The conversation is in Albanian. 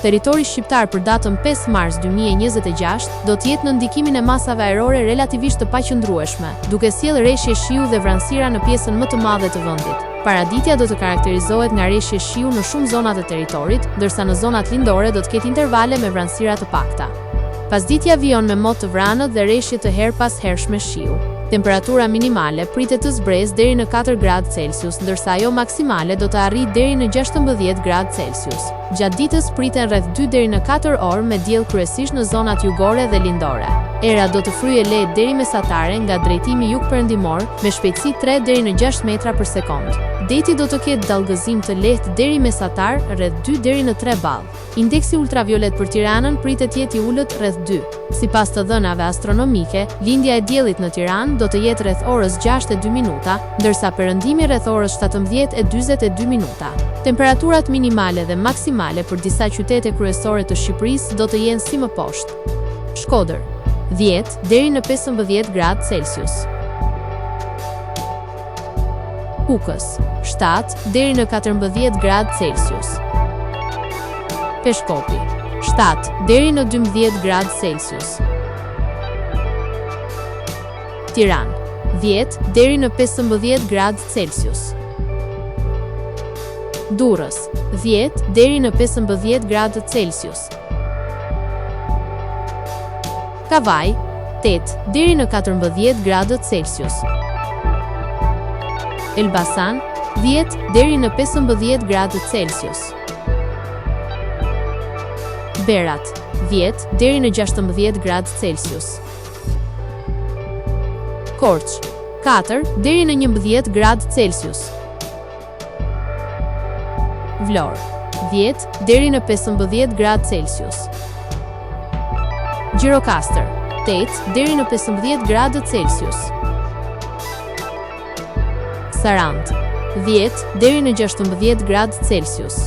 Territori shqiptar për datën 5 mars 2026 do të jetë në ndikimin e masave ajrore relativisht të paqëndrueshme, duke sjellë rreshje shiu dhe vranësira në pjesën më të madhe të vendit. Paraditja do të karakterizohet nga rreshje shiu në shumë zona të territorit, ndërsa në zonat lindore do të ketë intervale me vranësira të pakta. Pasditja vijon me mot të vranët dhe rreshje të her pas hershme shiu. Temperatura minimale pritet të zbresë deri në 4 gradë Celsius, ndërsa ajo maksimale do të arrijë deri në 16 gradë Celsius. Gjatë ditës priten rreth 2 deri në 4 orë me diell kryesisht në zonat jugore dhe lindore. Era do të fryjë lehtë deri mesatare nga drejtimi jug-perëndimor me shpejtësi 3 deri në 6 metra për sekond. Deti do të ketë dallgëzim të lehtë deri mesatar rreth 2 deri në 3 ball. Indeksi ultraviolet për Tiranën pritet jetë i ulët rreth 2. Sipas të dhënave astronomike, lindja e diellit në Tiranë do të jetë rreth orës 6:02, ndërsa perëndimi rreth orës 17:42. Temperaturat minimale dhe maksimale për disa qytete kryesore të Shqipërisë do të jenë si më poshtë. Shkodër, 10 deri në 15 gradë Celsius. Kukës, 7 deri në 14 gradë Celsius. Peshkopi, 7 deri në 12 gradë Celsius. Tiranë, 10 deri në 15 gradë Celsius. Durrës, 10 deri në 15 gradë Celsius. Kavaj, 8 deri në 14 gradë Celsius. Elbasan, 10 deri në 15 gradë Celsius. Berat, 10 deri në 16 gradë Celsius. Korç, 4 deri në 11 gradë Celsius. Vlorë, 10 deri në 15 gradë Celsius. Gjirokastër, 8 deri në 15 gradë Celsius. Sarandë, 10 deri në 16 gradë Celsius.